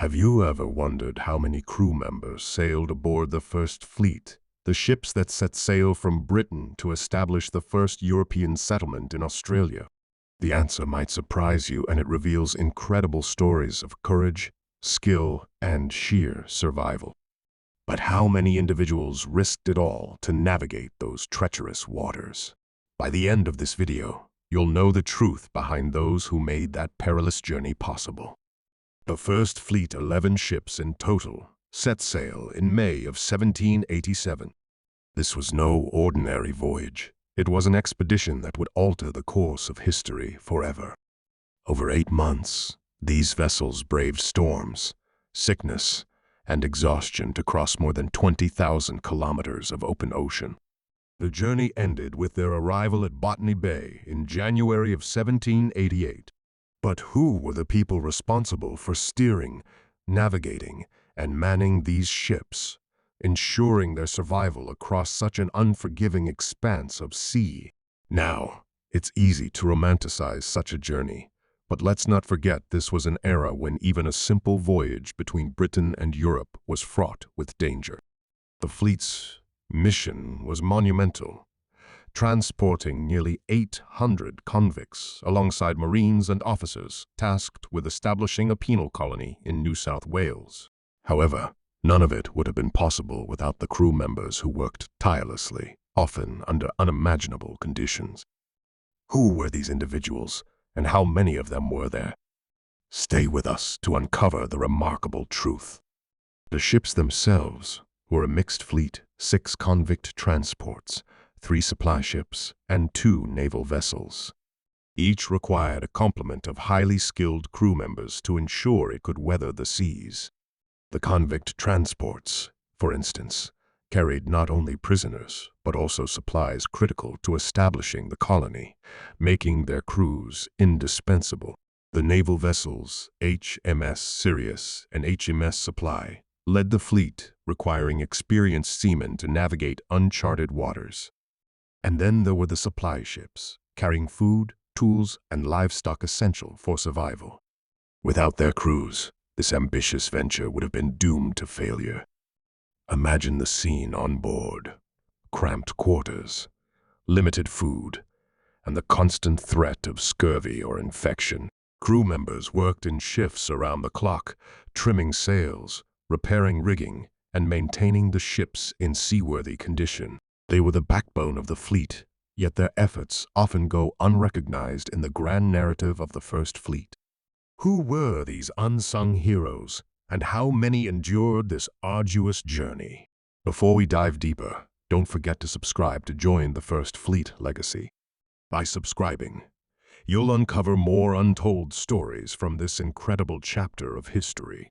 Have you ever wondered how many crew members sailed aboard the First Fleet, the ships that set sail from Britain to establish the first European settlement in Australia? The answer might surprise you, and it reveals incredible stories of courage, skill, and sheer survival. But how many individuals risked it all to navigate those treacherous waters? By the end of this video, you'll know the truth behind those who made that perilous journey possible. The First Fleet, 11 ships in total, set sail in May of 1787. This was no ordinary voyage. It was an expedition that would alter the course of history forever. Over 8 months, these vessels braved storms, sickness, and exhaustion to cross more than 20,000 kilometers of open ocean. The journey ended with their arrival at Botany Bay in January of 1788. But who were the people responsible for steering, navigating, and manning these ships, ensuring their survival across such an unforgiving expanse of sea? Now, it's easy to romanticize such a journey, but let's not forget this was an era when even a simple voyage between Britain and Europe was fraught with danger. The fleet's mission was monumental, transporting nearly 800 convicts alongside Marines and officers tasked with establishing a penal colony in New South Wales. However, none of it would have been possible without the crew members who worked tirelessly, often under unimaginable conditions. Who were these individuals, and how many of them were there? Stay with us to uncover the remarkable truth. The ships themselves were a mixed fleet, 6 convict transports, 3 supply ships, and 2 naval vessels. Each required a complement of highly skilled crew members to ensure it could weather the seas. The convict transports, for instance, carried not only prisoners, but also supplies critical to establishing the colony, making their crews indispensable. The naval vessels, HMS Sirius and HMS Supply, led the fleet, requiring experienced seamen to navigate uncharted waters. And then there were the supply ships, carrying food, tools, and livestock essential for survival. Without their crews, this ambitious venture would have been doomed to failure. Imagine the scene on board: cramped quarters, limited food, and the constant threat of scurvy or infection. Crew members worked in shifts around the clock, trimming sails, repairing rigging, and maintaining the ships in seaworthy condition. They were the backbone of the fleet, yet their efforts often go unrecognized in the grand narrative of the First Fleet. Who were these unsung heroes, and how many endured this arduous journey? Before we dive deeper, don't forget to subscribe to join the First Fleet legacy. By subscribing, you'll uncover more untold stories from this incredible chapter of history.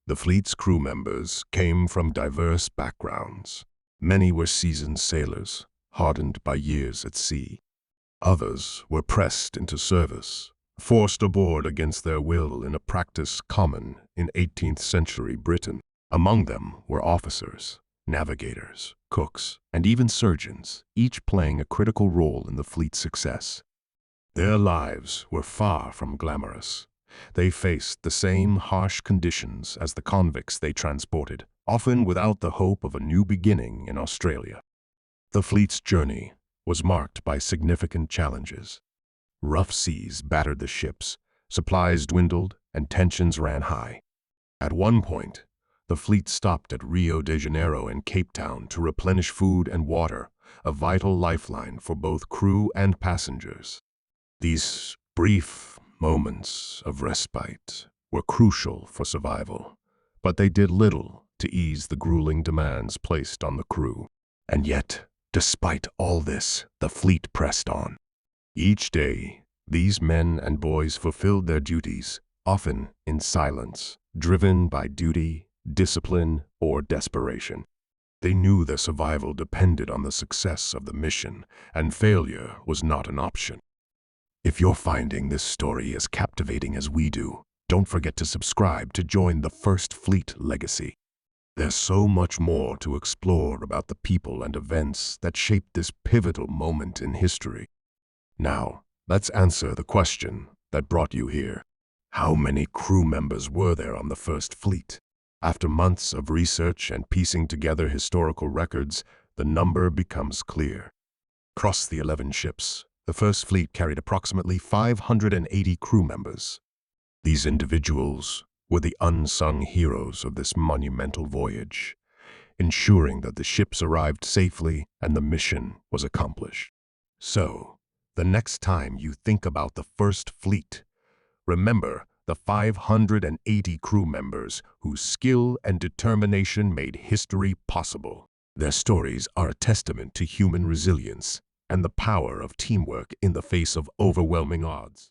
The fleet's crew members came from diverse backgrounds. Many were seasoned sailors, hardened by years at sea. Others were pressed into service, forced aboard against their will in a practice common in 18th century Britain. Among them were officers, navigators, cooks, and even surgeons, each playing a critical role in the fleet's success. Their lives were far from glamorous. They faced the same harsh conditions as the convicts they transported, often without the hope of a new beginning in Australia. The fleet's journey was marked by significant challenges. Rough seas battered the ships, supplies dwindled, and tensions ran high. At one point, the fleet stopped at Rio de Janeiro and Cape Town to replenish food and water, a vital lifeline for both crew and passengers. These brief moments of respite were crucial for survival, but they did little to ease the grueling demands placed on the crew. And yet, despite all this, the fleet pressed on. Each day, these men and boys fulfilled their duties, often in silence, driven by duty, discipline, or desperation. They knew their survival depended on the success of the mission, and failure was not an option. If you're finding this story as captivating as we do, don't forget to subscribe to join the First Fleet legacy. There's so much more to explore about the people and events that shaped this pivotal moment in history. Now, let's answer the question that brought you here. How many crew members were there on the First Fleet? After months of research and piecing together historical records, the number becomes clear. Across the 11 ships, the First Fleet carried approximately 580 crew members. These individuals were the unsung heroes of this monumental voyage, ensuring that the ships arrived safely and the mission was accomplished. So, the next time you think about the First Fleet, remember the 580 crew members whose skill and determination made history possible. Their stories are a testament to human resilience and the power of teamwork in the face of overwhelming odds.